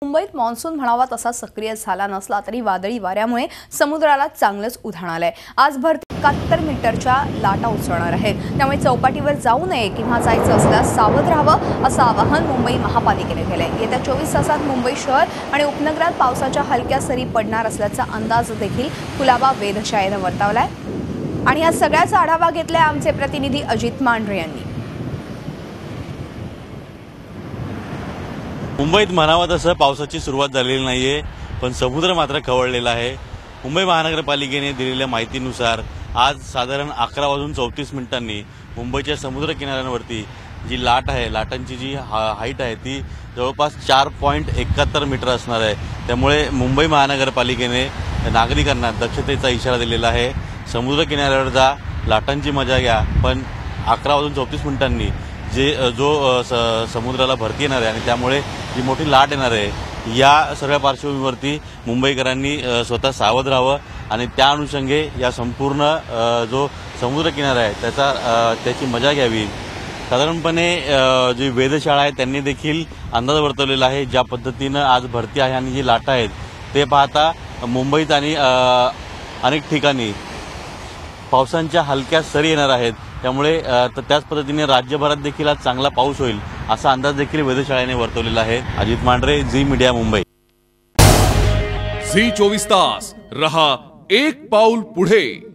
मुंबईत मान्सून म्हणावा तसा सक्रिय झाला नसला तरी वादळी वाऱ्यामुळे समुद्राला चांगलंच उधाण आलंय। आज भरती 71 मीटरच्या लाटा उसळणार आहेत, त्यामुळे चौपाटीवर जाऊ नये किंवा जायचं असल्यास सावध राहावं असं आवाहन मुंबई महापालिकेने केलंय। येत्या 24 तासात मुंबई शहर आणि उपनगरात पावसाच्या हलक्या सरी पडणार असल्याचा अंदाज देखील कुलाबा वेधशाळेने वर्तवलाय। आणि या सगळ्याचा आढावा घेतलाय आमचे प्रतिनिधी अजित मांढरे यांनी। मुंबईत म्हणावं तसं पावसाची सुरुवात झालेली नाहीये, पण समुद्र मात्र खवळलेला आहे। मुंबई महानगरपालिकेने दिलेल्या माहितीनुसार आज साधारण 11:34 मुंबईच्या समुद्र किनाऱ्यांवरती जी लाट आहे, लाटांची जी हाईट आहे ती जवळपास 4.71 मीटर असणार आहे। त्यामुळे मुंबई महानगरपालिकेने नागरिकांना दक्षतेचा इशारा दिलेला आहे। समुद्र किनाऱ्यावर जा, लाटांची मजा घ्या, पण 11:34 जो समुद्राला भरती येणार आहे आणि त्यामुळे जी मोठी लाट येणार आहे, या सगळ्या पार्श्वभूमीवरती मुंबईकरांनी स्वतः सावध राहावं आणि त्या अनुषंगे या संपूर्ण जो समुद्र किनारा आहे त्याची मजा घ्यावी। साधारणपणे जी वेधशाळा आहे त्यांनी देखील अंदाज वर्तवलेला आहे। ज्या पद्धतीनं आज भरती आहे आणि जी लाटा आहेत ते पाहता मुंबईत आणि अनेक ठिकाणी पावसांच्या हलक्या सरी येणार आहेत। त्यामुळे त्याच पद्धतीने राज्यभरात देखील आज चांगला पाऊस होईल असा अंदाज देखील वेधशाळेने वर्तवलेला आहे। अजित मांढरे, झी मीडिया, मुंबई। झी 24 तास रहा एक पाऊल पुढे।